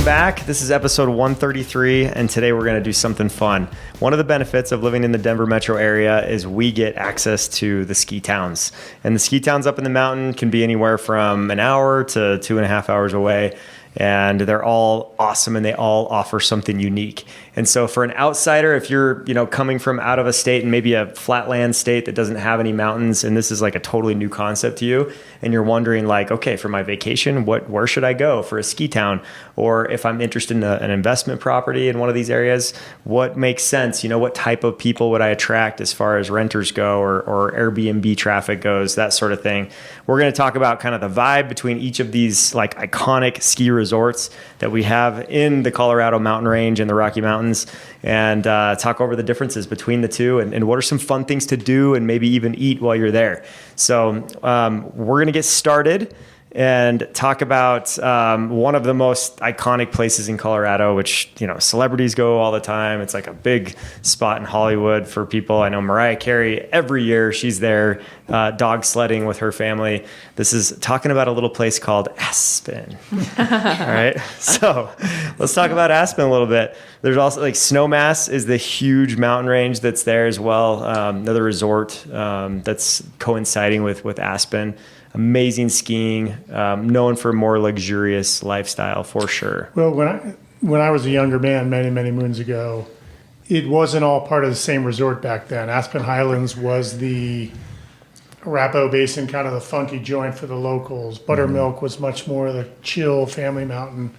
Welcome back. This is episode 133, and today we're going to do something fun. One of the benefits of living in the Denver metro area is we get access to the ski towns. And the ski towns up in the mountain can be anywhere from an hour to 2.5 hours away. And they're all awesome, and they all offer something unique. And so for an outsider, if you're, coming from out of a state and maybe a flatland state that doesn't have any mountains, and this is like a totally new concept to you, and you're wondering like, okay, for my vacation, where should I go for a ski town? Or if I'm interested in an investment property in one of these areas, what makes sense? What type of people would I attract as far as renters go or Airbnb traffic goes, that sort of thing. We're going to talk about kind of the vibe between each of these like iconic ski resorts that we have in the Colorado mountain range and the Rocky Mountains, and talk over the differences between the two and what are some fun things to do and maybe even eat while you're there. So we're going to get started and talk about one of the most iconic places in Colorado, which, celebrities go all the time. It's like a big spot in Hollywood for people. I know Mariah Carey, every year she's there dog sledding with her family. This is talking about a little place called Aspen. All right. So let's talk about Aspen a little bit. There's also like Snowmass is the huge mountain range that's there as well. Another resort that's coinciding with Aspen. Amazing skiing, known for more luxurious lifestyle for sure. Well, when I was a younger man many, many moons ago, it wasn't all part of the same resort back then. Aspen Highlands was the Arapahoe Basin, kind of the funky joint for the locals. Buttermilk was much more the chill family mountain.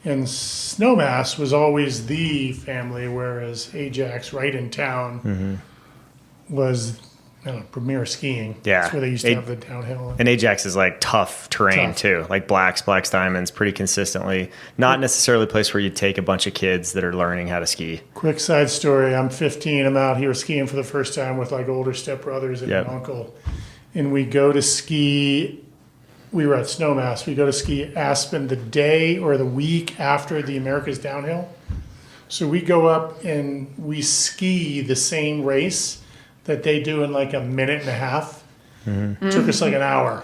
And Snowmass was always the family, whereas Ajax, right in town, was premier skiing. Yeah. That's where they used to have the downhill. And Ajax is like tough terrain too, like blacks, diamonds, pretty consistently. Not necessarily a place where you take a bunch of kids that are learning how to ski. Quick side story. I'm 15. I'm out here skiing for the first time with like older stepbrothers and an uncle. And we go to ski. We were at Snowmass. We go to ski Aspen the day or the week after the America's Downhill. So we go up and we ski the same race that they do in like a minute and a half. Took us like an hour.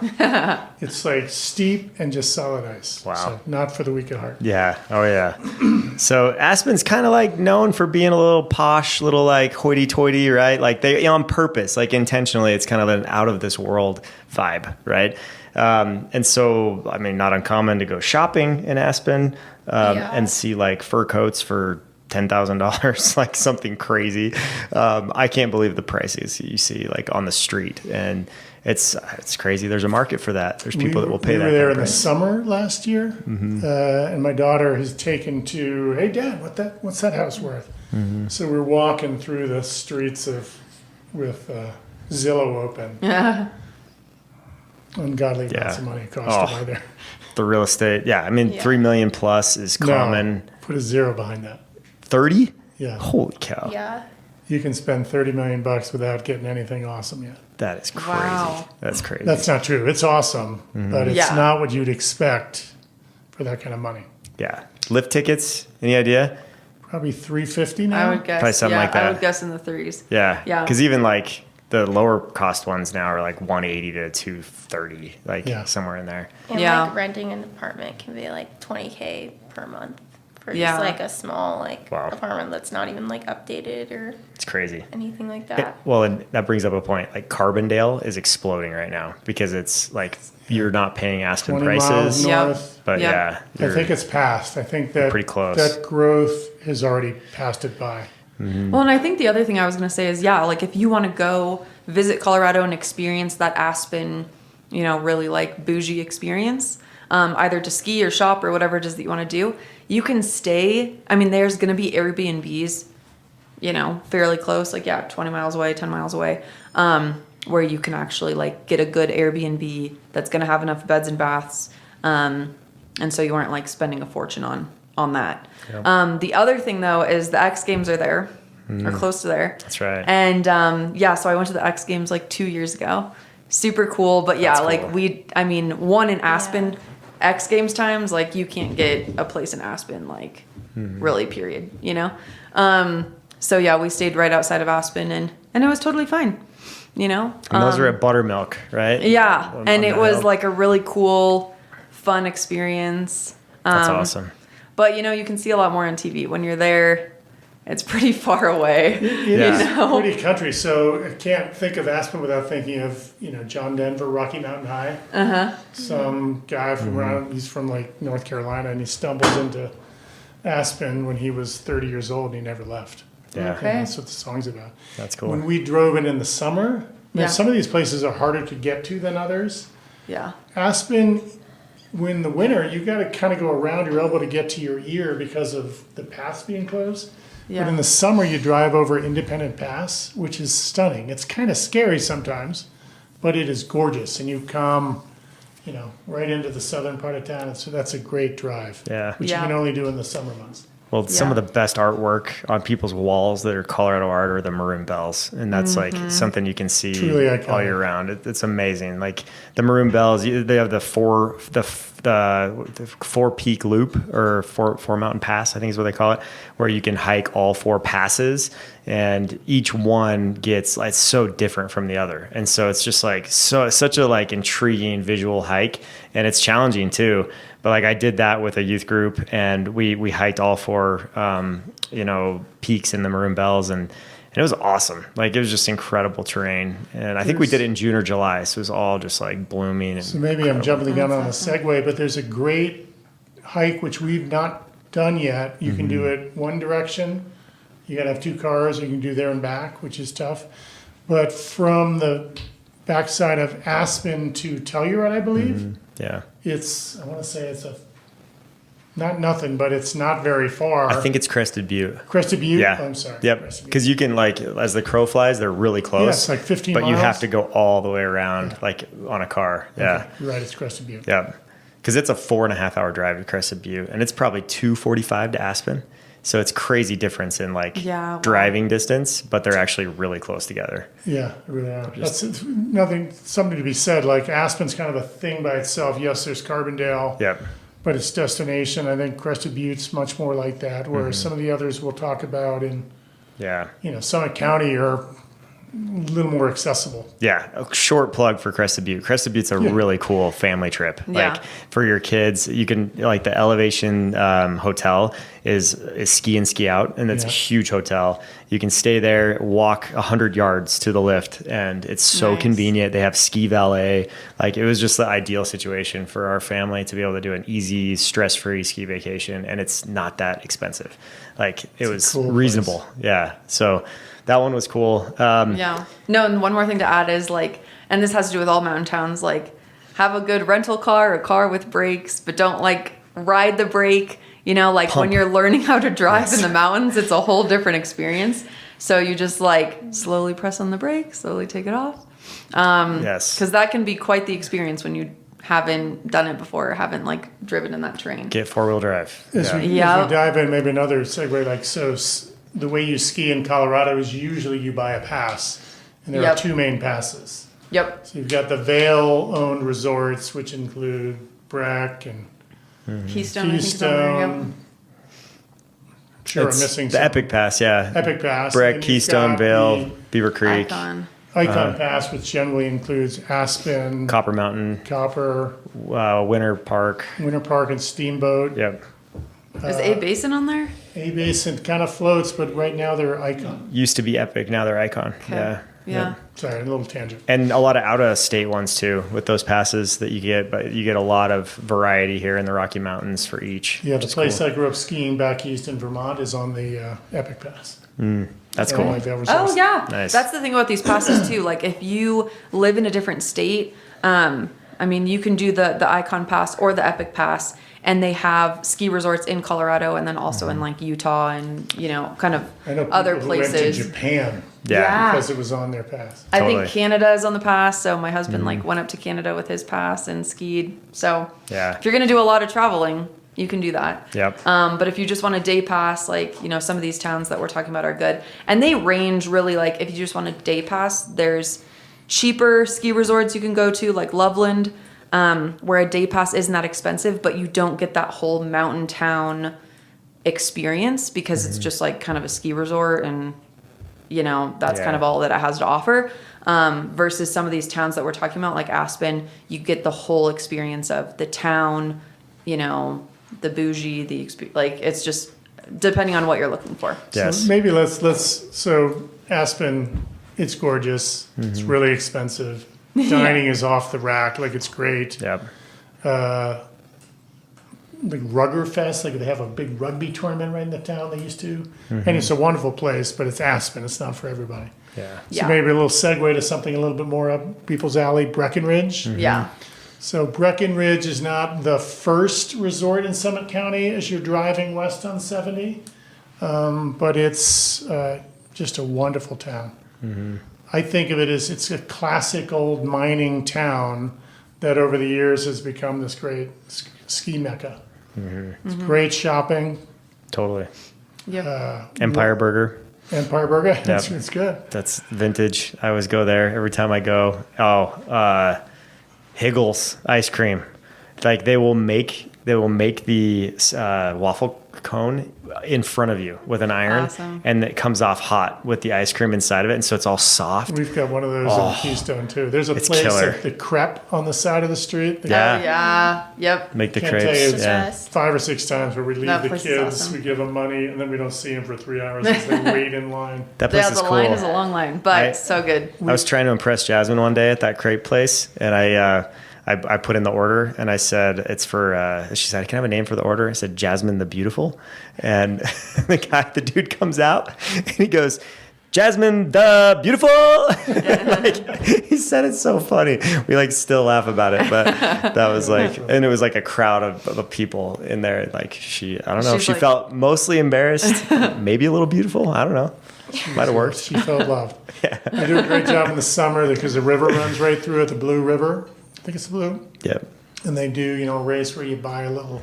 It's like steep and just solid ice. Wow. So not for the weak at heart. Yeah. Oh yeah. So Aspen's kind of like known for being a little posh, little like hoity-toity, right? Like they on purpose, like intentionally, it's kind of an out of this world vibe, right? And so, I mean, not uncommon to go shopping in Aspen and see like fur coats for $10,000, like something crazy. I can't believe the prices you see like on the street, and it's crazy. There's a market for that. There's people that will pay that. We were there in the summer last year, and my daughter has taken to, hey Dad, what's that house worth? So we're walking through the streets with Zillow open. Ungodly amounts of money it costs to buy there. The real estate, I mean, 3 million plus is common. No, put a zero behind that. 30? Yeah. Holy cow. Yeah. You can spend $30 million without getting anything awesome yet. That is crazy. Wow. That's crazy. That's not true. It's awesome, but it's not what you'd expect for that kind of money. Yeah. Lift tickets, any idea? Probably $350 now. I would guess. Probably something like that. I would guess in the threes. Yeah. Yeah. Because even like the lower cost ones now are like 180 to 230, like somewhere in there. And like renting an apartment can be like $20K per month for just like a small apartment that's not even like updated or it's crazy. Anything like that. Well, and that brings up a point. Like Carbondale is exploding right now because it's like you're not paying Aspen 20 prices. miles north. But I think it's passed. I think that pretty close. That growth has already passed it by. Well, and I think the other thing I was going to say is, like if you want to go visit Colorado and experience that Aspen, really like bougie experience, either to ski or shop or whatever it is that you want to do, you can stay. I mean, there's going to be Airbnbs, fairly close, like 20 miles away, 10 miles away, where you can actually like get a good Airbnb that's going to have enough beds and baths. And so you aren't like spending a fortune on that. Yep. The other thing though is the X Games are there, or close to there. That's right. And so I went to the X Games like 2 years ago. Super cool, but like cool. One in Aspen, X Games times, like you can't get a place in Aspen, like really, period. So we stayed right outside of Aspen, and it was totally fine. And those are at Buttermilk, right? Yeah, and it was like a really cool, fun experience. That's awesome. But, you can see a lot more on TV. When you're there, it's pretty far away. It is pretty country, so I can't think of Aspen without thinking of, John Denver, Rocky Mountain High. Uh-huh. Some guy from around, he's from like North Carolina, and he stumbles into Aspen when he was 30 years old and he never left. Yeah. Okay. And that's what the song's about. That's cool. When we drove in the summer, Yeah. some of these places are harder to get to than others. Yeah. Aspen, when the winter, you got to kind of go around your elbow to get to your ear because of the paths being closed. Yeah. But in the summer, you drive over Independent Pass, which is stunning. It's kind of scary sometimes, but it is gorgeous. And you come, right into the southern part of town. And so that's a great drive. Yeah. Which Yeah. you can only do in the summer months. Well, some of the best artwork on people's walls that are Colorado art are the maroon bells, and that's like something you can see Truly iconic. all year round. It's amazing. Like the maroon bells, they have the four peak loop or four mountain pass, I think is what they call it, where you can hike all 4 passes, and each one gets it's so different from the other, and so it's just like such a like intriguing visual hike, and it's challenging too. But like I did that with a youth group, and we hiked all 4 peaks in the Maroon Bells, and it was awesome. Like it was just incredible terrain, and I think we did it in June or July, so it was all just like blooming. And So maybe I'm jumping the gun on a segue, but there's a great hike which we've not done yet. You can do it one direction. You got to have 2 cars. You can do there and back, which is tough. But from the backside of Aspen to Telluride, I believe. Yeah, I want to say it's not nothing, but it's not very far. I think it's Crested Butte. Crested Butte? Yeah. Oh, I'm sorry. Yep. Crested Butte. Because you can as the crow flies, they're really close. Yeah, it's like 15 but miles. you have to go all the way around, like on a car. Yeah. Okay, you're right, it's Crested Butte. Yeah. Because it's a 4.5 hour drive to Crested Butte, and it's probably 2:45 to Aspen. So it's crazy difference in driving distance, but they're actually really close together. Yeah, really are. That's something to be said. Like Aspen's kind of a thing by itself. Yes, there's Carbondale. Yep. But its destination, I think Crested Butte's much more like that, whereas some of the others we'll talk about in, Yeah. Summit County are a little more accessible. Yeah, a short plug for Crested Butte. Crested Butte's a really cool family trip. Yeah. Like for your kids, you can the Elevation Hotel is ski in, ski out, and it's a huge hotel. You can stay there, walk 100 yards to the lift, and it's so Nice. convenient. They have ski valet. Like it was just the ideal situation for our family to be able to do an easy, stress-free ski vacation, and it's not that expensive. Like it was cool reasonable. place. Yeah. So that one was cool. Yeah. No, and one more thing to add is and this has to do with all mountain towns, have a good rental car, a car with brakes, but don't ride the brake. Pump. When you're learning how to drive in the mountains, it's a whole different experience. So you just slowly press on the brake, slowly take it off. Yes. Because that can be quite the experience when you haven't done it before, or haven't driven in that terrain. Get 4-wheel drive. As we dive in, maybe another segue, the way you ski in Colorado is usually you buy a pass, and there are 2 main passes. Yep. So you've got the Vail-owned resorts, which include Breck and Keystone. I think is on there, yep. Keystone. Sure, I'm missing the some. Epic Pass, yeah. Epic Pass. Breck, And then you've Keystone, got Vail, the Beaver Creek, Icon. Pass, which generally includes Aspen, Copper Mountain, Copper, Winter Park. Winter Park, and Steamboat. Yep. Is A Basin on there? A-Basin kind of floats, but right now they're Icon. Used to be Epic, now they're Icon. Okay. Yeah. Sorry, a little tangent. And a lot of out-of-state ones too, with those passes that you get. But you get a lot of variety here in the Rocky Mountains for each. Yeah, the which is place cool. I grew up skiing back east in Vermont is on the Epic Pass. That's So cool. my Vail Oh resorts. yeah, Nice. That's the thing about these passes too. If you live in a different state, you can do the Icon Pass or the Epic Pass, and they have ski resorts in Colorado, and then also in Utah and kind of I know people other who went to places. Japan Yeah. because it was on their pass. I Totally. think Canada is on the pass, so my husband went up to Canada with his pass and skied. So Yeah. if you're gonna do a lot of traveling, you can do that. Yep. But if you just want a day pass, some of these towns that we're talking about are good. And they range really, if you just want a day pass, there's cheaper ski resorts you can go to, like Loveland, where a day pass isn't that expensive, but you don't get that whole mountain town experience because it's just kind of a ski resort and, that's kind of all that it has to offer. Versus some of these towns that we're talking about, like Aspen, you get the whole experience of the town, the bougie, like it's just depending on what you're looking for. Yes. So maybe so Aspen, it's gorgeous. It's really expensive. Dining is off the rack. Like, it's great. Yep. The Rugger Fest, like they have a big rugby tournament right in the town they used to. And it's a wonderful place, but it's Aspen. It's not for everybody. Yeah. So maybe a little segue to something a little bit more up people's alley, Breckenridge. Yeah. So Breckenridge is not the first resort in Summit County as you're driving west on 70, but it's just a wonderful town. I think of it as it's a classic old mining town that over the years has become this great ski mecca. It's great shopping. Totally. Yep. Empire Burger. Empire Burger, it's good. That's vintage. I always go there every time I go. Higgles ice cream. Like they will make the waffle cone in front of you with an iron, and it comes off hot with the ice cream inside of it, and so it's all soft. We've got one of those in Keystone too. There's a place killer. at the crepe on the side of the street. Yep. Make the Can't tell you, crepes. it's 5 or 6 times where we leave That the place is kids, awesome. we give them money, and then we don't see them for 3 hours as they wait in line. That place Yeah, is the cool. line is a long line, but so good. I was trying to impress Jasmine one day at that crepe place, and I put in the order, and I said, it's for, she said, can I have a name for the order? I said, Jasmine the Beautiful. And the dude comes out, and he goes, Jasmine the Beautiful. Like, he said it so funny. We like still laugh about it, but that was like, and it was like a crowd of people in there. Like I don't know if she felt mostly embarrassed, maybe a little beautiful. I don't know. Might have worked. She felt loved. They do a great job in the summer because the river runs right through it, the Blue River. I think it's the Blue. Yep. And they do, a race where you buy a little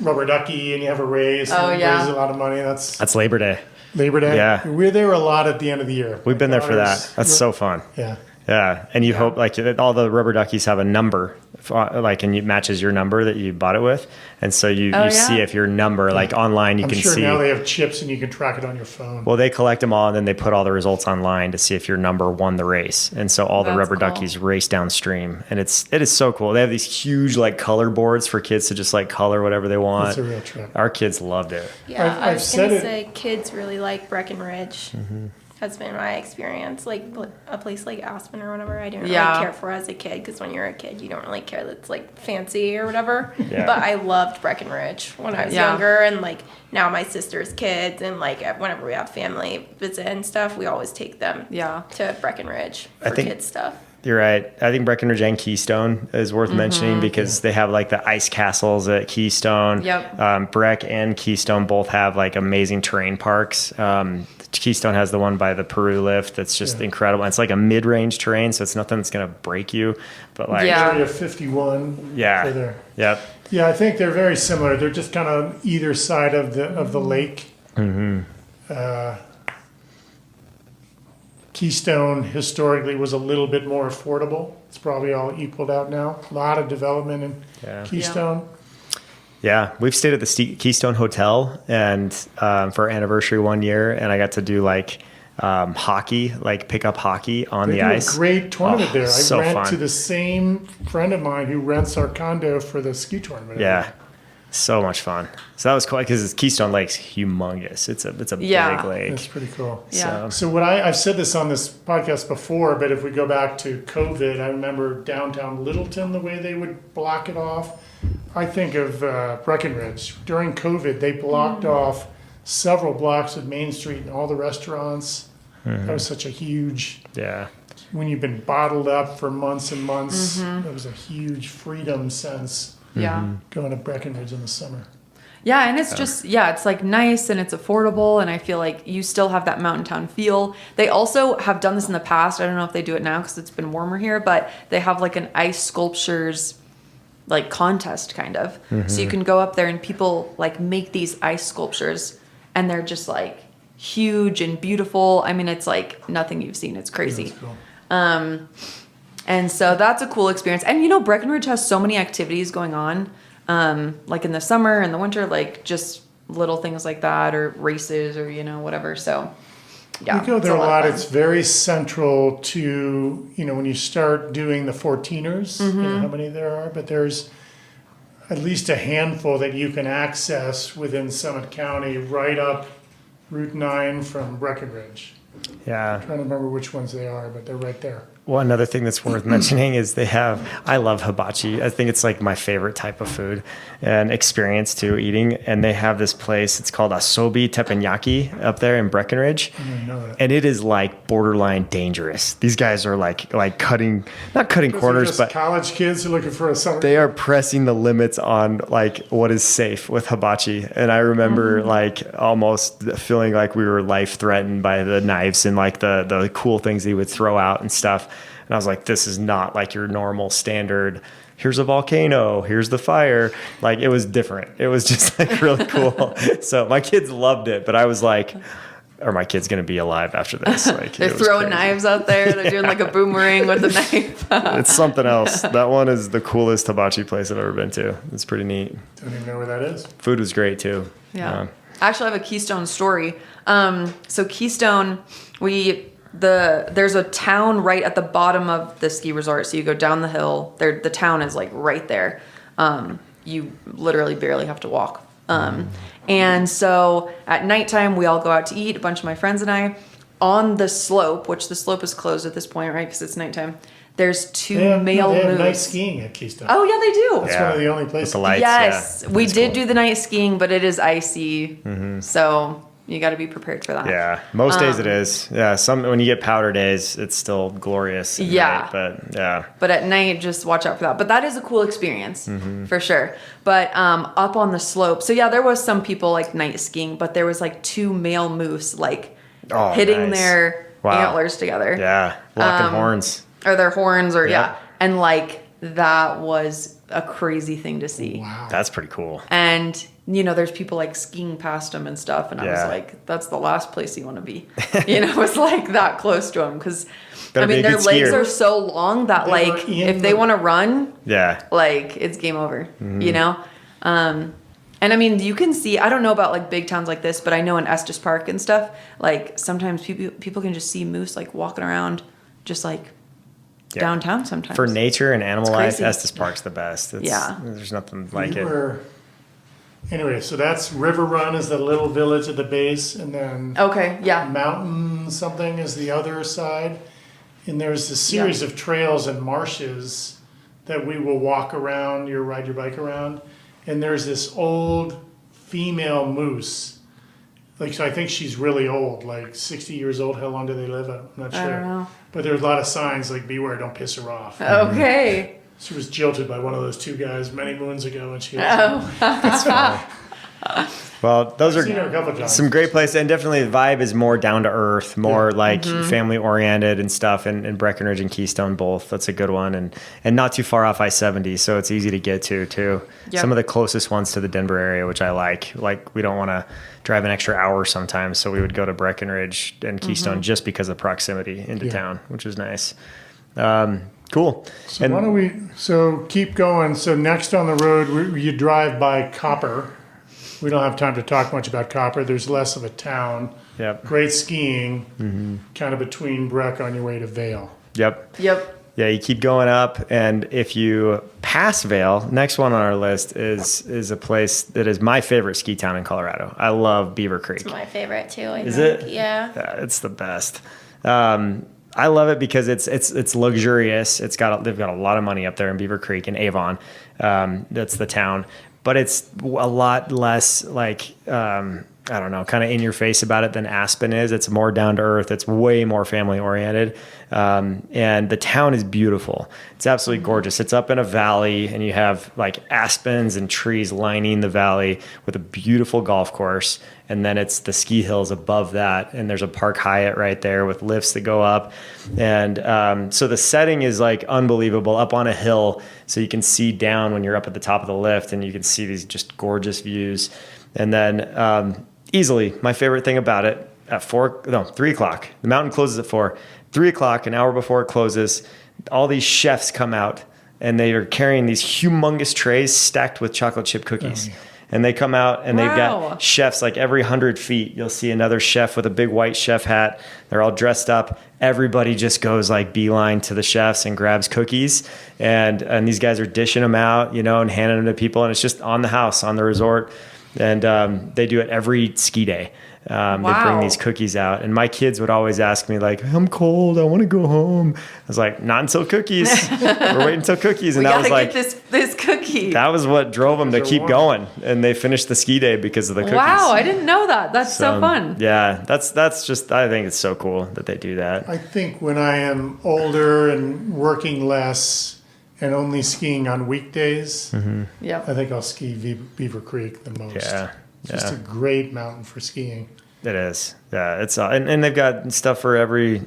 rubber ducky and you have a race. Oh, and yeah. raise a lot of money. That's Labor Day. Labor Day. Yeah. We're there a lot at the end of the year. We've been there for that. That's so fun. Yeah. Yeah, and you hope like all the rubber duckies have a number, like, and it matches your number that you bought it with, and so you see if your number like online you I'm can sure see. now they have chips and you can track it on your phone. Well, they collect them all and then they put all the results online to see if your number won the race, and so all the That's rubber cool. duckies race downstream, and it is so cool. They have these huge like color boards for kids to just like color whatever they want. It's a real trip. Our kids loved it. Yeah, I I've was said gonna it- say kids really like Breckenridge. Has been my experience. Like a place like Aspen or whatever, I didn't really care for as a kid because when you're a kid, you don't really care that it's like fancy or whatever. Yeah. But I loved Breckenridge when I was younger, and like now my sister's kids, and like whenever we have family visit and stuff, we always take them to Breckenridge for kids stuff. You're right. I think Breckenridge and Keystone is worth mentioning because they have like the ice castles at Keystone. Yep. Breck and Keystone both have like amazing terrain parks. Keystone has the one by the Peru lift that's just incredible. It's like a mid-range terrain, so it's nothing that's going to break you. But like, Area 51. For there. Yep. Yeah, I think they're very similar. They're just kind of either side of the lake. Keystone historically was a little bit more affordable. It's probably all equaled out now. A lot of development in Keystone. Yeah, we've stayed at the Keystone Hotel and for our anniversary one year, and I got to do like hockey, like pick up hockey on the ice. A great tournament there. So I ran fun. to the same friend of mine who rents our condo for the ski tournament. Yeah, so much fun. So that was cool because Keystone Lake's humongous. It's a big lake. That's pretty cool. Yeah. So what I've said this on this podcast before, but if we go back to COVID, I remember downtown Littleton, the way they would block it off. I think of Breckenridge. During COVID, they blocked off several blocks of Main Street and all the restaurants. That was such a huge... Yeah. When you've been bottled up for months and months, it was a huge freedom sense going to Breckenridge in the summer. Yeah, and it's just, it's like nice and it's affordable, and I feel like you still have that mountain town feel. They also have done this in the past. I don't know if they do it now because it's been warmer here, but they have like an ice sculptures like contest kind of. So you can go up there and people like make these ice sculptures, and they're just like huge and beautiful. I mean, it's like nothing you've seen. It's crazy. That's cool. And so that's a cool experience. And Breckenridge has so many activities going on, like in the summer and the winter, like just little things like that, or races, or whatever. So yeah, we go there it's a lot. of fun. It's very central to when you start doing the 14ers. You know how many there are, but there's at least a handful that you can access within Summit County, right up Route 9 from Breckenridge. Yeah. I'm trying to remember which ones they are, but they're right there. Well, another thing that's worth mentioning is I love hibachi. I think it's like my favorite type of food and experience too, eating. And they have this place, it's called Asobi Teppanyaki up there in Breckenridge. I didn't know that. And it is like borderline dangerous. These guys are like not cutting corners, Just but college kids who are looking for a summer. they are pressing the limits on like what is safe with hibachi. And I remember like almost feeling like we were life threatened by the knives and like the cool things they would throw out and stuff. And I was like, this is not like your normal standard. Here's a volcano. Here's the fire. Like it was different. It was just like really cool. So my kids loved it, but I was like, are my kids going to be alive after this? Like They're throwing knives out there. They're doing like a boomerang with a knife. It's something else. That one is the coolest hibachi place I've ever been to. It's pretty neat. Don't even know where that is. Food was great too. Yeah. Actually, I have a Keystone story. So Keystone, there's a town right at the bottom of the ski resort. So you go down the hill. The town is like right there. You literally barely have to walk. And so at nighttime, we all go out to eat, a bunch of my friends and I. On the slope, which the slope is closed at this point, right? Because it's nighttime. There's two male they have moose. night skiing at Keystone. Oh, yeah, they do. That's one of the only places. With the lights, Yes, yeah. we That's did cool. do the night skiing, but it is icy. So you got to be prepared for that. Yeah, most days it is. Yeah, when you get powder days, it's still glorious. At Yeah. night, but yeah. But at night, just watch out for that. But that is a cool experience for sure. But up on the slope, so yeah, there was some people like night skiing, but there was like two male moose like hitting nice. their antlers together. Yeah, locking horns. Or their horns, or Yep. and like that was a crazy thing to see. Wow. That's pretty cool. And there's people like skiing past them and stuff, and I was Yeah. like, that's the last place you want to be. It's like that close to them because Better be a their good legs skier. are so long that They like were in if they the- want to run, Yeah. like it's game over. And I mean, you can see, I don't know about like big towns like this, but I know in Estes Park and stuff, like sometimes people can just see moose like walking around just like downtown sometimes. For nature and animal It's life, crazy. Estes Park's the best. There's nothing like it. Anyway, so that's River Run is the little village at the base, and then Okay, yeah. Mountain something is the other side. And there's a series of trails and marshes that we will walk around, ride your bike around. And there's this old female moose. So I think she's really old, like 60 years old. How long do they live? I'm not sure. I don't know. But there's a lot of signs like beware, don't piss her off. Okay. She was jilted by one of those two guys many moons ago, and she was Well, those seen her a couple are times. some great places, and definitely the vibe is more down to earth, more like family oriented and stuff. And Breckenridge and Keystone both. That's a good one, and not too far off I-70, so it's easy to get to too. Yep. Some of the closest ones to the Denver area, which I like. Like we don't want to drive an extra hour sometimes, so we would go to Breckenridge and Keystone just because of proximity into town, which is nice. Cool. So why don't we? So keep going. So next on the road, you drive by Copper. We don't have time to talk much about Copper. There's less of a town. Yep. Great skiing, kind of between Breck on your way to Vail. Yep. Yep. Yeah, you keep going up, and if you pass Vail, next one on our list is a place that is my favorite ski town in Colorado. I love Beaver Creek. It's my favorite too. I Is think. it? Yeah. Yeah, it's the best. I love it because it's luxurious. They've got a lot of money up there in Beaver Creek in Avon. That's the town, but it's a lot less like I don't know, kind of in your face about it than Aspen is. It's more down to earth. It's way more family oriented. And the town is beautiful. It's absolutely gorgeous. It's up in a valley, and you have like aspens and trees lining the valley with a beautiful golf course. And then it's the ski hills above that. And there's a Park Hyatt right there with lifts that go up. And so the setting is like unbelievable, up on a hill. So you can see down when you're up at the top of the lift, and you can see these just gorgeous views. And then easily my favorite thing about it at 3 o'clock, the mountain closes at 4, 3 o'clock, an hour before it closes, all these chefs come out, and they are carrying these humongous trays stacked with chocolate chip cookies. and they come out and they've Wow. got chefs like every 100 feet. You'll see another chef with a big white chef hat. They're all dressed up. Everybody just goes like beeline to the chefs and grabs cookies, and these guys are dishing them out, and handing them to people, and it's just on the house, on the resort, and they do it every ski day. They bring Wow. these cookies out, and my kids would always ask me like, "I'm cold, I want to go home." I was like, "Not until cookies. We're waiting until cookies." And We that gotta was like get this cookie. that was what drove them to They're keep warm. going, and they finished the ski day because of the cookies. Wow, I didn't know that. That's so fun. Yeah, that's just, I think it's so cool that they do that. I think when I am older and working less and only skiing on weekdays, Yeah. I think I'll ski Beaver Creek the most. Yeah, Just a great mountain for skiing. it is. Yeah, it's and they've got stuff for every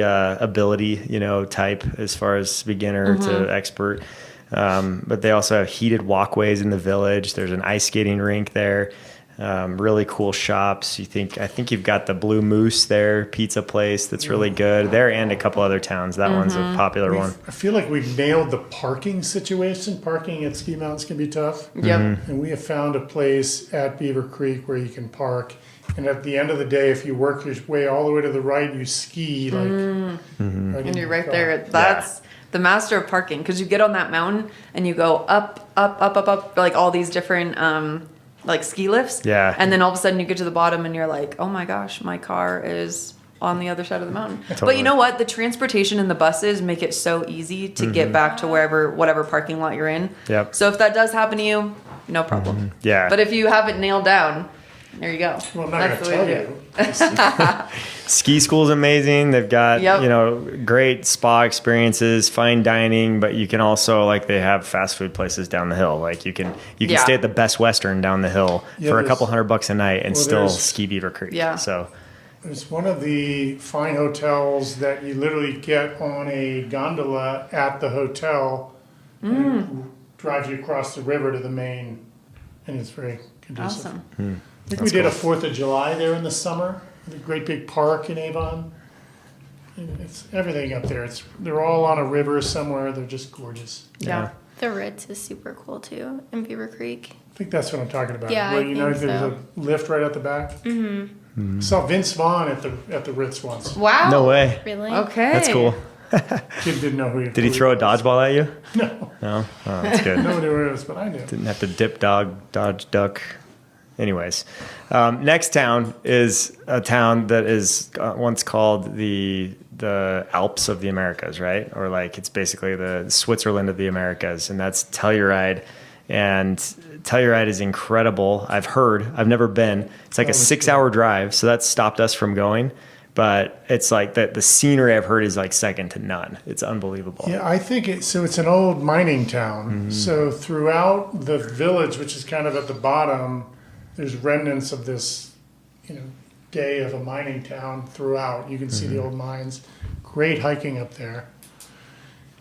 ability, type as far as beginner to expert. But they also have heated walkways in the village. There's an ice skating rink there. Really cool shops. I think you've got the Blue Moose there, pizza place that's really good there, and a couple other towns. That one's a popular one. I feel like we've nailed the parking situation. Parking at ski mountains can be tough. Yep. And we have found a place at Beaver Creek where you can park. And at the end of the day, if you work your way all the way to the right, you ski like. Right in And you're your right car. there. That's the master of parking, because you get on that mountain and you go up, like all these different like ski lifts. Yeah. And then all of a sudden you get to the bottom and you're like, oh my gosh, my car is on the other side of the mountain. But Totally. you know what? The transportation and the buses make it so easy to get back to whatever parking lot you're in. Yep. So if that does happen to you, no problem. Yeah. But if you have it nailed down, there you go. Well, I'm not going to the way tell to do it. you. Ski school's amazing. They've got, Yep. great spa experiences, fine dining, but you can also, like, they have fast food places down the hill. Like you can Yeah. stay at the Best Western down the hill Yeah, for a there's- couple $100 a night and well, still there's- ski Beaver Creek. Yeah. So It's one of the fine hotels that you literally get on a gondola at the hotel and it drives you across the river to the main, and it's very conducive. Awesome. I think we did a 4th of July there in the summer, the great big park in Avon. And it's everything up there. They're all on a river somewhere. They're just gorgeous. Yeah. The Ritz is super cool too in Beaver Creek. I think that's what I'm talking about. Yeah, Where I there's think a lift right at the back. I saw Vince Vaughn at the Ritz once. Wow. no way. Really? Okay. That's cool. Kid didn't know who he. Did he throw a dodgeball at you? No, No. Oh, that's good. nobody knew who it was, but I knew. Didn't have to dip, dodge, duck. Anyways, next town is a town that is once called the Alps of the Americas, right? Or like it's basically the Switzerland of the Americas, and that's Telluride. And Telluride is incredible. I've heard. I've never been. It's like a 6-hour drive, so that stopped us from going. But it's like the scenery I've heard is like second to none. It's unbelievable. Yeah, I think it's an old mining town. So throughout the village, which is kind of at the bottom, there's remnants of this, day of a mining town throughout. You can see the old mines. Great hiking up there.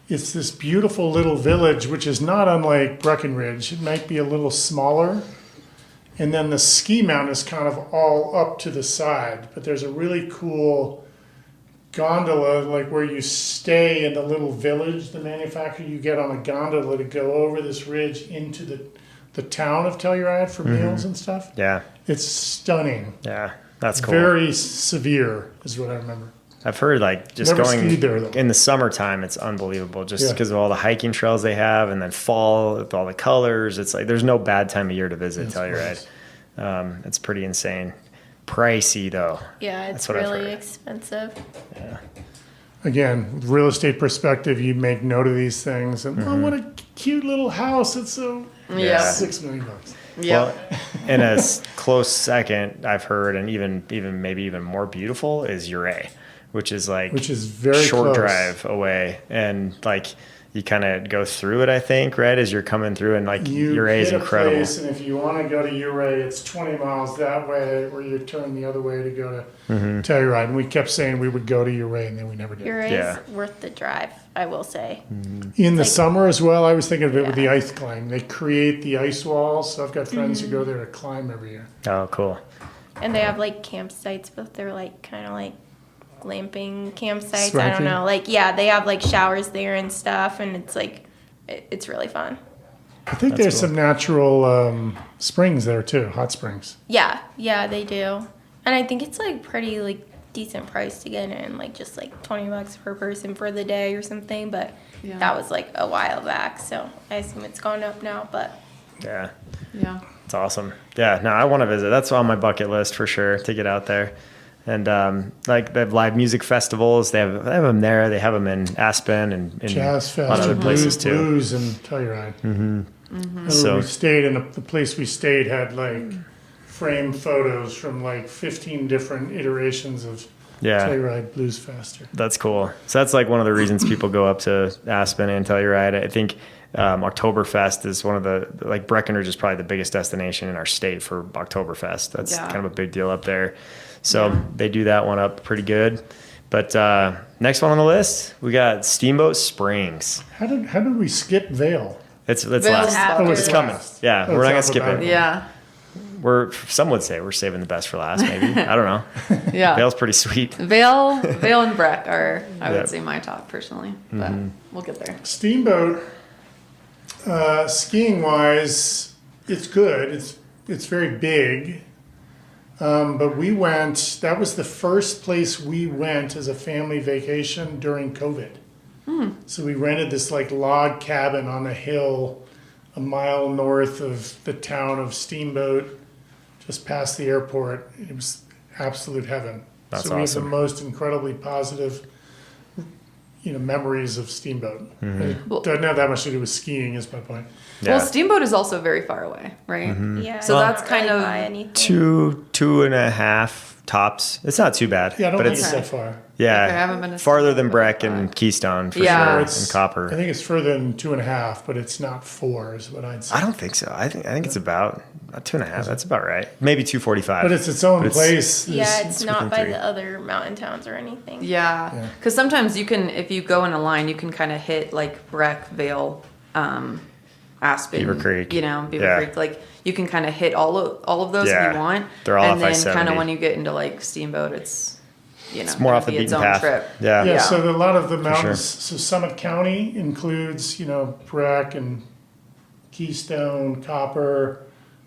It's this beautiful little village, which is not unlike Breckenridge. It might be a little smaller. And then the ski mountain is kind of all up to the side. But there's a really cool gondola, like where you stay in the little village, the manufacturer, you get on a gondola to go over this ridge into the town of Telluride for meals and stuff. Yeah. It's stunning. Yeah. That's cool. Very severe is what I remember. I've heard like just Never going skied there, though. in the summertime, it's unbelievable just Yeah. because of all the hiking trails they have, and then fall with all the colors. It's like there's no bad time of year to visit It's Telluride. nice. It's pretty insane. Pricey though. Yeah, That's it's what I've really heard. expensive. Again, with real estate perspective, you make note of these things. And oh, what a cute little house! It's so Yeah. $6 million. Yeah. Well, in a close second, I've heard, and even maybe even more beautiful is Uray, which is like Which is very short close. drive away, and like you kind of go through it, I think, right as you're coming through, and like You Uray is hit a incredible. place, and if you want to go to Uray, it's 20 miles that way, where you turn the other way to go to Telluride. And we kept saying we would go to Uray, and then we never did. Your Yeah. is worth the drive, I will say. In the like- summer as well, I was thinking of it with the Yeah. ice climb. They create the ice walls, so I've got friends who go there to climb every year. Oh, cool. And they have like campsites, but they're like kind of like glamping campsites. I Swanky. don't know. Like, yeah, they have like showers there and stuff, and it's like, it's really fun. I think That's there's cool. some natural springs there too, hot springs. Yeah, they do. And I think it's like pretty like decent price to get in, like just like $20 per person for the day or something. But Yeah. that was like a while back, so I assume it's gone up now. But Yeah. Yeah. It's awesome. Yeah, no, I want to visit. That's on my bucket list for sure to get out there. And like they have live music festivals. They have them there. They have them in Aspen and in Jazz a lot Fest, of other places too. blues and Telluride. So- So we stayed in the place we stayed had like framed photos from like 15 different iterations of Yeah, Telluride Blues Fest. that's cool. So that's like one of the reasons people go up to Aspen and Telluride. I think Oktoberfest is one of like Breckenridge is probably the biggest destination in our state for Oktoberfest. That's Yeah. kind of a big deal up there. So Yeah. they do that one up pretty good. But next one on the list, we got Steamboat Springs. How did we skip Vail? It's Vail's last. after. Oh, It's coming. last. Yeah, Oh, we're not gonna it's skip it. alphabetical. Yeah. Some would say we're saving the best for last. Maybe I don't know. Yeah. Vail's pretty sweet. Vail and Breck are, I Yeah. would say, my top personally, but we'll get there. Steamboat, skiing wise, it's good. It's very big. But we went, that was the first place we went as a family vacation during COVID. So we rented this like log cabin on a hill a mile north of the town of Steamboat, just past the airport. It was absolute heaven. That's so we have the awesome. most incredibly positive, memories of Steamboat. It Well- doesn't have that much to do with skiing, is my point. Yeah. Well, Steamboat is also very far away, right? yeah, So it's that's not kind really of by anything. 2.5 tops. It's not too bad. Yeah, I don't but think it's it's that far. yeah, Okay, I haven't been to farther than Steamboat, Breck but- and Keystone for Yeah. sure, No, and I Copper. think it's further than 2.5, but it's not 4, is what I'd say. I don't think so. I think it's about 2.5. That's about right. Maybe 245. But it's its own But it's- place. Yeah, There's- it's within not by 3. the other mountain towns or anything. Yeah, Yeah. because sometimes you can, if you go in a line, you can kind of hit like Breck, Vail, Aspen, Beaver Creek. Beaver Yeah. Creek. Like you can kind of hit all of those Yeah. if you want. They're all and off then kind I-70. of when you get into like Steamboat, it's It's more gonna off the be its beaten own path. trip. Yeah. Yeah, Yeah. so a lot of the mountains, sure. so Summit County includes, Breck and Keystone, Copper,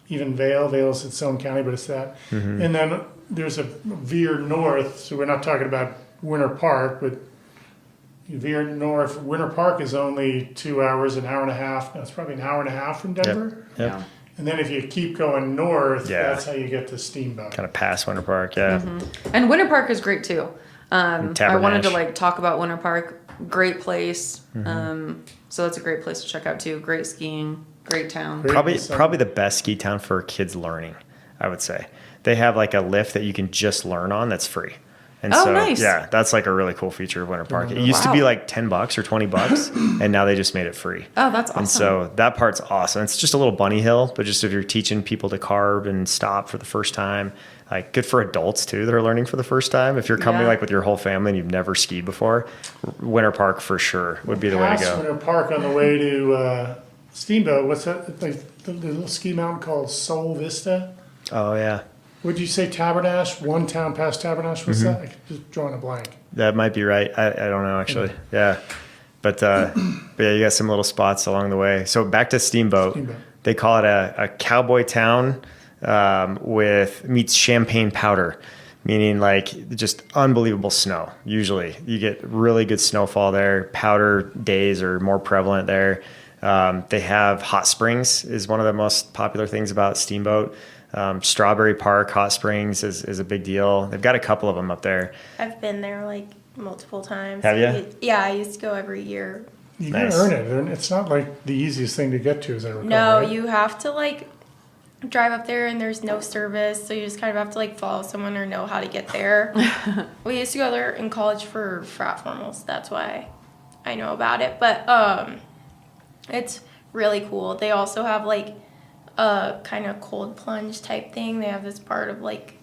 even Vail. Vail's its own county, but it's that. Mm-hmm. And then there's a veer north, so we're not talking about Winter Park, but you veer north. Winter Park is only 2 hours, an hour and a half. No, it's probably an hour and a half from Denver. Yep. Yeah. And then if you keep going north, Yeah. that's how you get to Steamboat. Kind of past Winter Park. Yeah. And Winter Park is great too. I wanted to Tabernash. like talk about Winter Park. Great place. Mm-hmm. So that's a great place to check out too. Great skiing. Great town. Great. Probably the best ski town for kids learning, I would say. They have like a lift that you can just learn on that's free. And Oh, so, nice. yeah, that's like a really cool feature of Winter Park. It used to be Wow. like $10 or $20, and now they just made it free. Oh, that's awesome. And so that part's awesome. It's just a little bunny hill, but just if you're teaching people to carve and stop for the first time, like good for adults too that are learning for the first time. If you're coming Yeah. like with your whole family and you've never skied before, Winter Park for sure would be the way to Past go. Winter Park on the way to Steamboat. What's that? Like the little ski mountain called Sol Vista. Oh yeah, Would you say Tabernash? One town past Tabernash. What's Mm-hmm. that? I'm just drawing a blank. that might be right. I don't know actually. Yeah, but yeah, you got some little spots along the way. So back to Steamboat. Steamboat. They call it a cowboy town with meets champagne powder, meaning like just unbelievable snow. Usually you get really good snowfall there. Powder days are more prevalent there. They have hot springs is one of the most popular things about Steamboat. Strawberry Park Hot Springs is a big deal. They've got a couple of them up there. I've been there like multiple times. Have ya? Yeah, I used to go every year. You Nice. gotta earn it. And it's not like the easiest thing to get to, as I recall. No, right? you have to like drive up there and there's no service, so you just kind of have to like follow someone or know how to get there. We used to go there in college for frat formals. That's why I know about it. But it's really cool. They also have like a kind of cold plunge type thing. They have this part of like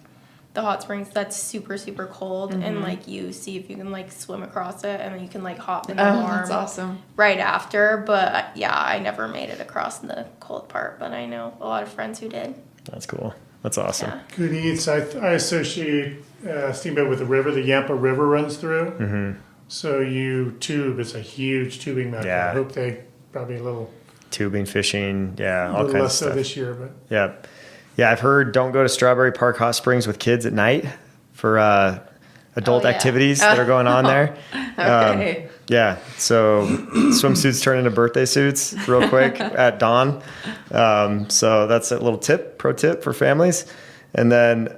the hot springs that's super super cold, and like you see if you can like swim across it, and then you can like hop in the Oh, warm that's awesome. right after. But yeah, I never made it across the cold part, but I know a lot of friends who did. That's cool. That's awesome. Yeah. Good eats. I associate Steamboat with the river. The Yampa River runs through. Mm-hmm. So you tube. It's a huge tubing method. Yeah. I hope they probably a little tubing, fishing, A all little kinds of less so stuff. this year, but Yeah, I've heard don't go to Strawberry Park Hot Springs with kids at night for adult yeah. activities that are going on there. Okay. So swimsuits turn into birthday suits real quick at dawn. So that's a little pro tip for families. And then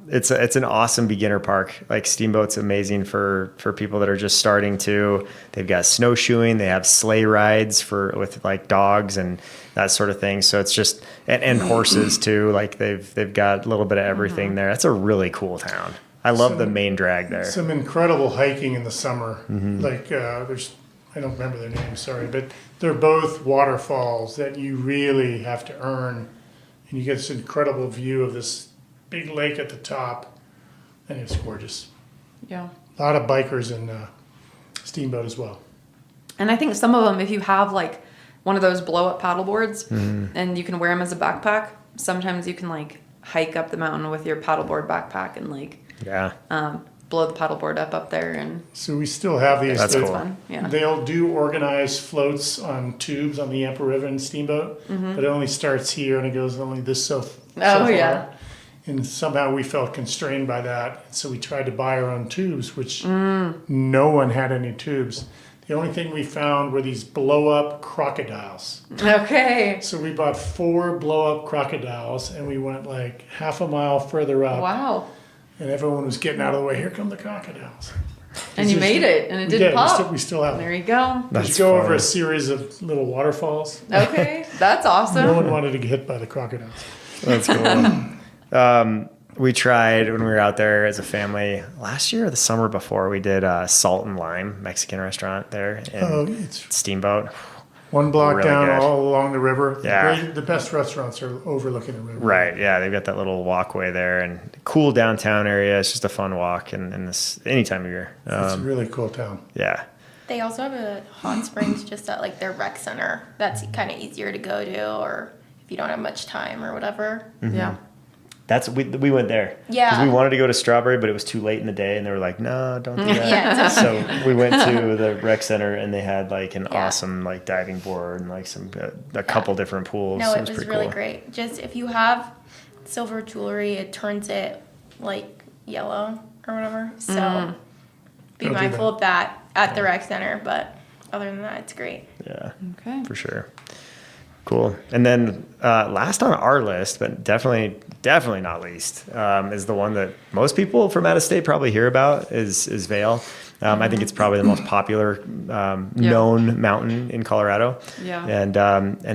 it's an awesome beginner park. Like Steamboat's amazing for people that are just starting to. They've got snowshoeing, they have sleigh rides with like dogs and that sort of thing. So it's just and horses too. Like they've got a little bit of everything there. That's a really cool town. I love the main drag there. some incredible hiking in the summer. Like there's, I don't remember their names, sorry, but they're both waterfalls that you really have to earn. And you get this incredible view of this big lake at the top, and it's gorgeous. Yeah. A lot of bikers in Steamboat as well. And I think some of them, if you have like one of those blow up paddle boards and you can wear them as a backpack, sometimes you can like hike up the mountain with your paddleboard backpack and like blow the paddleboard up there. And So we still have these. That's it's cool. fun. Yeah. They'll do organized floats on tubes on the Yampa River in Steamboat, but it only starts here and it goes only so far. Yeah. And somehow we felt constrained by that. So we tried to buy our own tubes, which no one had any tubes. The only thing we found were these blow-up crocodiles. Okay. So we bought 4 blow-up crocodiles, and we went like half a mile further up. Wow. And everyone was getting out of the way. Here come the crocodiles. And you made it and it didn't Yeah, pop. we still have them. There you go. You That's go over funny. a series of little waterfalls. Okay. That's awesome. No one wanted to get hit by the crocodiles. That's cool. We tried when we were out there as a family last year or the summer before. We did Salt and Lime Mexican restaurant there in It's Steamboat. one block Really down good. all along the river. Yeah. The best restaurants are overlooking the river. Right, yeah, they've got that little walkway there and cool downtown area. It's just a fun walk in this any time of year. It's a really cool town. Yeah, They also have a hot springs just at like their rec center. That's kind of easier to go to, or if you don't have much time or whatever. Yeah. we went there. Yeah. 'Cause we wanted to go to Strawberry, but it was too late in the day, and they were like, "No, don't do that." Yeah, it's So we went to the rec center, and they had like an Yeah. awesome like diving board and like a couple different pools. No, it was pretty really cool. great. Just if you have silver jewelry, it turns it like yellow or whatever. So be Don't do mindful of that at the rec center. But other than that, it's great. Yeah, Okay. for sure. Cool. And then last on our list, but definitely not least, is the one that most people from out of state probably hear about is Vail. I think it's probably the most popular known mountain in Colorado. Yeah. And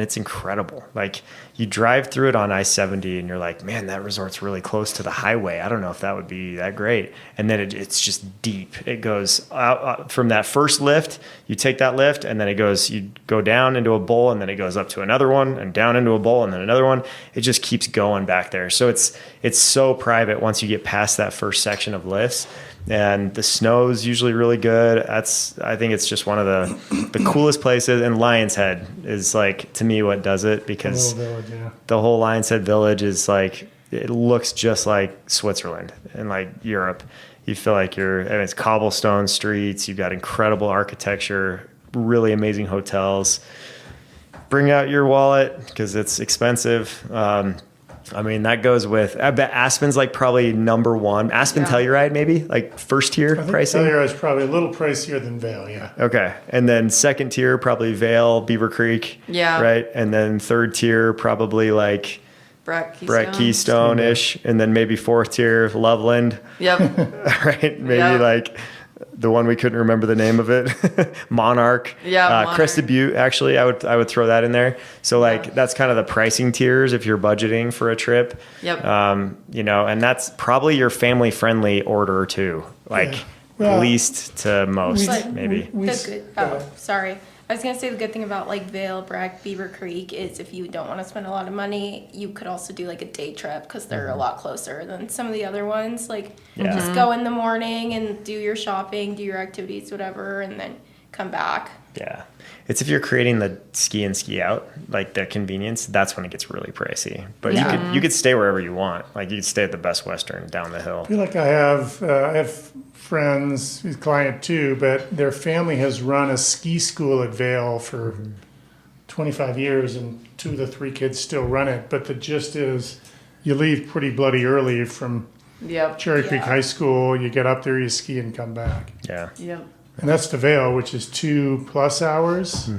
it's incredible. Like you drive through it on I-70 and you're like, man, that resort's really close to the highway. I don't know if that would be that great. And then it's just deep. It goes out from that first lift. You take that lift and then you go down into a bowl and then it goes up to another one and down into a bowl and then another one. It just keeps going back there. So it's so private once you get past that first section of lifts. And the snow's usually really good. I think it's just one of the coolest places. And Lion's Head is like, to me, what does it, because Little village, yeah. the whole Lion's Head village is like, it looks just like Switzerland and like Europe. You feel like and it's cobblestone streets. You've got incredible architecture, really amazing hotels. Bring out your wallet because it's expensive. I mean, that goes with, I bet Aspen's like probably number one. Aspen Yeah. Telluride, maybe like first tier I think pricing. Telluride is probably a little pricier than Vail, yeah. Okay. And then second tier, probably Vail, Beaver Creek. Yeah. Right. And then third tier, probably like Brett Keystone-ish. And then maybe fourth tier, Loveland. Yep. Right. Maybe Yeah. like the one we couldn't remember the name of it, Monarch. Yeah, Monarch. Crested Butte. Actually, I would throw that in there. So like that's kind of the pricing tiers if you're budgeting for a trip. Yep. And that's probably your family friendly order too. Like Yeah. Well, least to most, But maybe. Sorry. I was gonna say the good thing about like Vail, Beaver Creek is if you don't want to spend a lot of money, you could also do like a day trip because they're a lot closer than some of the other ones. Like Yeah. just go in the morning and do your shopping, do your activities, whatever, and then come back. Yeah. It's if you're creating the ski in, ski out, like the convenience, that's when it gets really pricey. But Yeah. you could stay wherever you want. Like you could stay at the Best Western down the hill. I feel like I have friends, who's client too, but their family has run a ski school at Vail for 25 years, and 2 of the 3 kids still run it. But the gist is, you leave pretty bloody early from Yep. Cherry Creek High School. You get up there, you ski, and come back. Yeah. Yep. And that's to Vail, which is 2+ hours.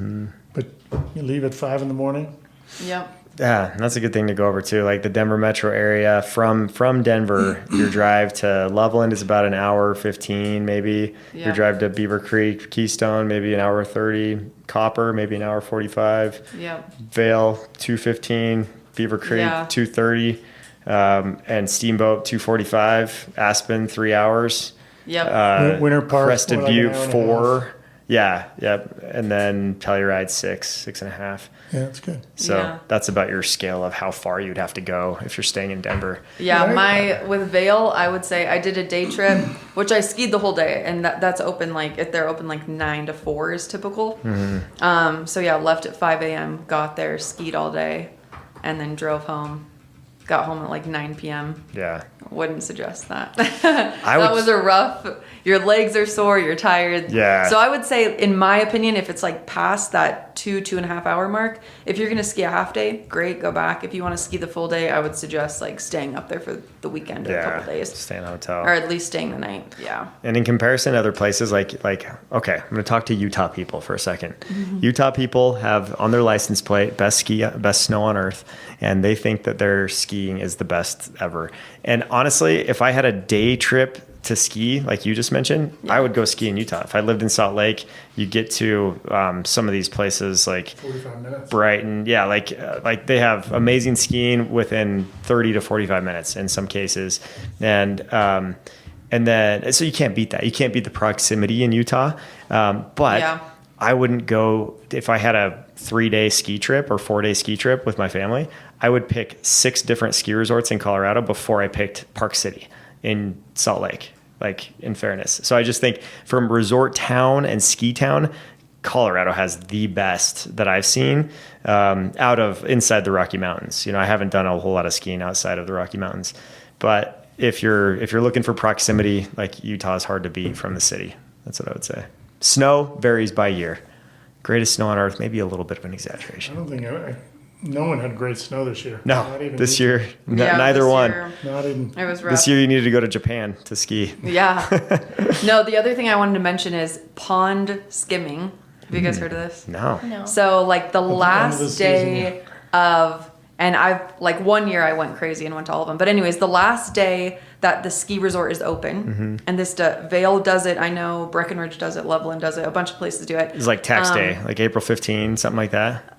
But you leave at 5 in the morning. Yep. Yeah, that's a good thing to go over too. Like the Denver metro area from Denver, your drive to Loveland is about an hour 15, maybe. Yeah. Your drive to Beaver Creek, Keystone, maybe an hour 30. Copper, maybe an hour 45. Yep. Vail, 2:15. Beaver Creek, Yeah. 2:30. And Steamboat, 2:45. Aspen, 3 hours. Yep. Winter Park, Crested more like an Butte, hour and a 4. Yeah, yep. And then Telluride, 6.5. Yeah, that's good. So Yeah. that's about your scale of how far you'd have to go if you're staying in Denver. Yeah, with Vail, I would say I did a day trip, which I skied the whole day, and that's open if they're open 9 to 4 is typical. So yeah, left at 5 a.m., got there, skied all day, and then drove home. Got home at 9 p.m. Yeah. Wouldn't suggest that. would- Was a rough. Your legs are sore. You're tired. Yeah. So I would say, in my opinion, if it's past that 2.5 hour mark, if you're gonna ski a half day, great, go back. If you want to ski the full day, I would suggest staying up there for the weekend or a couple days, Stay in a hotel. or at least staying the night. Yeah. And in comparison to other places, okay, I'm going to talk to Utah people for a second. Utah people have on their license plate best snow on earth, and they think that their skiing is the best ever. And honestly, if I had a day trip to ski, like you just mentioned, I would go ski in Utah. If I lived in Salt Lake, you get to some of these places like 45 minutes. Brighton. Yeah, they have amazing skiing within 30 to 45 minutes in some cases. And then, so you can't beat that. You can't beat the proximity in Utah. But Yeah. I wouldn't go, if I had a 3-day ski trip or 4-day ski trip with my family, I would pick 6 different ski resorts in Colorado before I picked Park City in Salt Lake, in fairness. So I just think from resort town and ski town, Colorado has the best that I've seen out of inside the Rocky Mountains. I haven't done a whole lot of skiing outside of the Rocky Mountains, but if you're looking for proximity, Utah is hard to beat from the city. That's what I would say. Snow varies by year. Greatest snow on earth, maybe a little bit of an I exaggeration. don't think no one had great snow this year. No, Not even this Utah. year, Yeah, neither this one. year, Not in. it was rough. This year you needed to go to Japan to ski. Yeah. No, the other thing I wanted to mention is pond skimming. Have you guys heard of this? No. No. So the end of the last day season. of, and I've 1 year I went crazy and went to all of them. But anyways, the last day that the ski resort is open, and Vail does it. I know Breckenridge does it. Loveland does it. A bunch of places do it. It's tax day, April 15, something like that.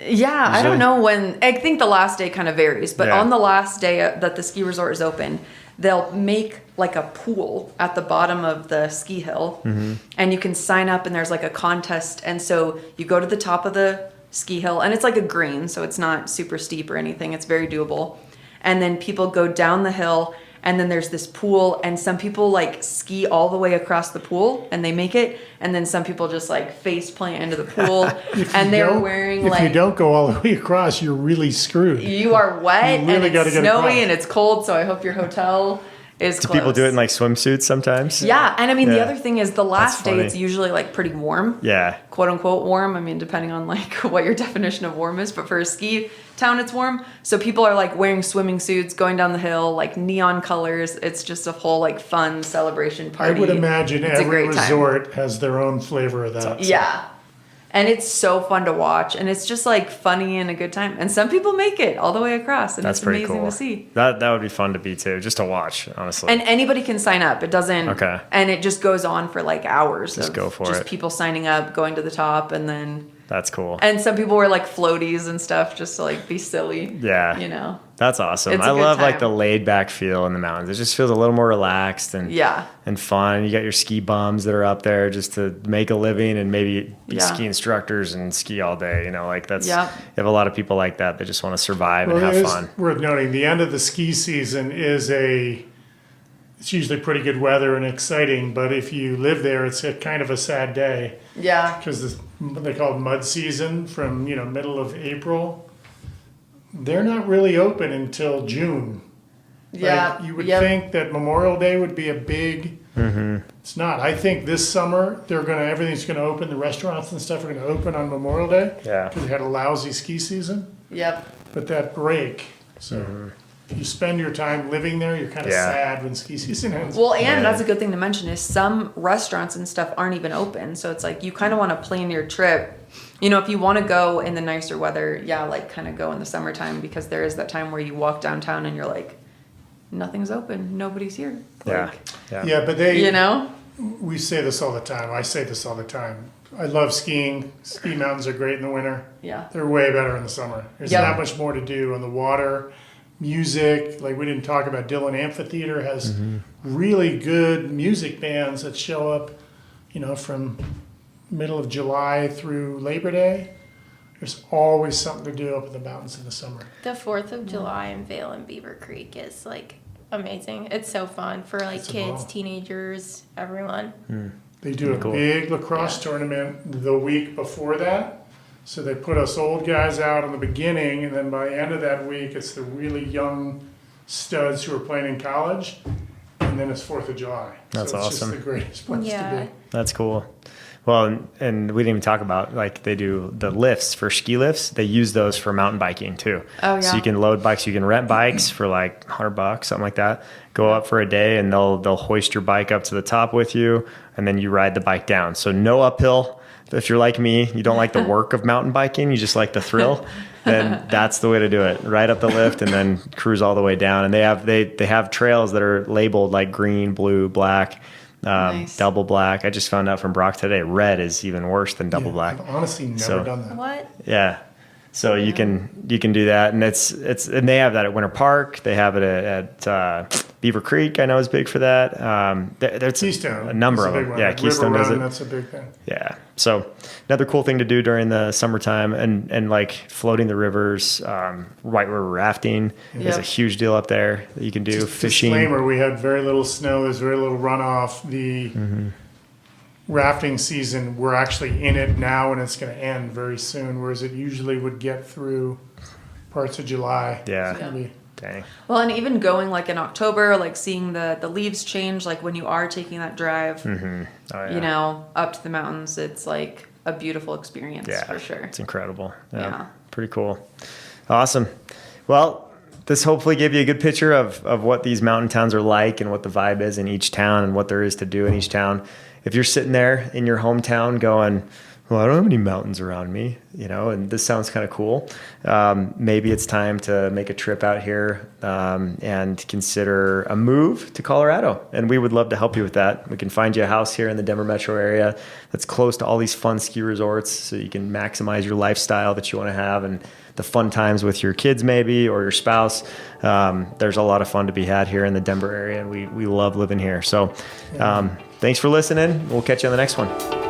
Yeah, I Usually- don't know when. I think the last day kind of varies, but Yeah. on the last day that the ski resort is open, they'll make a pool at the bottom of the ski hill, and you can sign up, and there's a contest, and so you go to the top of the ski hill, and it's a green, so it's not super steep or anything. It's very doable, and then people go down the hill. And then there's this pool, and some people ski all the way across the pool, and they make it. And then some people just face plant into the pool, and they're wearing If you don't go all the way across, you're really screwed. you are wet You really and gotta it's get snowy across. and it's cold. So I hope your hotel is Do close. people do it in swimsuits sometimes? Yeah, and I mean the Yeah. other thing is the last day funny. it's usually pretty warm. Yeah. Quote unquote warm. I mean, depending on what your definition of warm is, but for a ski town, it's warm. So people are wearing swimming suits, going down the hill, neon colors. It's just a whole fun celebration I party. would imagine It's a every great time. resort has their own flavor of that. Yeah. And it's so fun to watch, and it's just funny and a good time. And some people make it all the way across, and That's it's pretty amazing cool. to see. That would be fun to be too, just to watch, honestly. And anybody can sign up. It doesn't. Okay. And it just goes on for hours. Just of go for just it. people signing up, going to the top, and then. That's cool. And some people wear floaties and stuff just to be silly. Yeah. You know. That's awesome. It's a I good love time. the laid back feel in the mountains. It just feels a little more relaxed and Yeah. and fun. You got your ski bums that are up there just to make a living and maybe be Yeah. ski instructors and ski all day. That's Yeah. you have a lot of people like that just want to survive Well, and it have is fun. worth noting the end of the ski season is it's usually pretty good weather and exciting, but if you live there, it's a kind of a sad day Yeah. because what they call mud season from middle of April. They're not really open until June. Yeah. You would Yep. think that Memorial Day would be a big It's not. I think this summer everything's gonna open. The restaurants and stuff are gonna open on Memorial Day. Yeah. Because we had a lousy ski season. Yep. But that break, so if you spend your time living there, you're kind of Yeah. sad when ski season ends. Well, and that's a good thing to mention is some restaurants and stuff aren't even open. So it's like you kind of want to plan your trip. You know, if you want to go in the nicer weather, yeah, like kind of go in the summertime because there is that time where you walk downtown and you're like, nothing's open, nobody's here. Yeah. Like, Yeah. Yeah, but you know? we say this all the time. I say this all the time. I love skiing. Ski mountains are great in the winter. Yeah. They're way better in the summer. There's Yep. not much more to do on the water. Music, like we didn't talk about, Dillon Amphitheater has really good music bands that show up, you know, from middle of July through Labor Day. There's always something to do up in the mountains in the summer. The 4th of July in Vail and Beaver Creek is like amazing. It's so fun for like It's a kids, ball. teenagers, everyone. They do a Cool. big lacrosse tournament the week before that. So they put us old guys out in the beginning, and then by the end of that week, it's the really young studs who are playing in college, and then it's 4th of July. That's so it's awesome. just the greatest place Yeah. to be. That's cool. Well, and we didn't even talk about, like, they do the lifts for ski lifts. They use those for mountain biking too. Oh, So yeah. you can load bikes, you can rent bikes for like $100, something like that. Go up for a day and they'll hoist your bike up to the top with you, and then you ride the bike down. So no uphill. If you're like me, you don't like the work of mountain biking, you just like the thrill, then that's the way to do it. Right up the lift and then cruise all the way down. And they have trails that are labeled like green, blue, black. Nice. Double black. I just found out from Brock today, red is even worse than double Yeah, black. I've honestly never So- done that. What? Yeah. So you can do that, and it's and they have that at Winter Park. They have it at Beaver Creek. I know is big for that. There's Keystone. a number is of a big them. one. Yeah, Like Keystone River does Run, it. That's a big thing. Yeah. So another cool thing to do during the summertime, and like floating the rivers, white river rafting is Yep. a huge deal up there that you can do. Just Fishing. disclaimer, we had very little snow. There's very little runoff. The rafting season, we're actually in it now, and it's going to end very soon, whereas it usually would get through parts of July. Yeah. It's gonna be- Dang. Well, and even going like in October, like seeing the leaves change, like when you are taking that drive, Oh, yeah. you know, up to the mountains, it's like a beautiful experience Yeah, for sure. It's incredible. Yeah. Pretty cool. Awesome. Well, this hopefully gave you a good picture of what these mountain towns are like and what the vibe is in each town and what there is to do in each town. If you're sitting there in your hometown going, well, I don't have any mountains around me, you know, and this sounds kind of cool. Maybe it's time to make a trip out here and consider a move to Colorado. And we would love to help you with that. We can find you a house here in the Denver metro area that's close to all these fun ski resorts so you can maximize your lifestyle that you want to have and the fun times with your kids maybe or your spouse. There's a lot of fun to be had here in the Denver area, and we love living here. So thanks for listening. We'll catch you on the next one.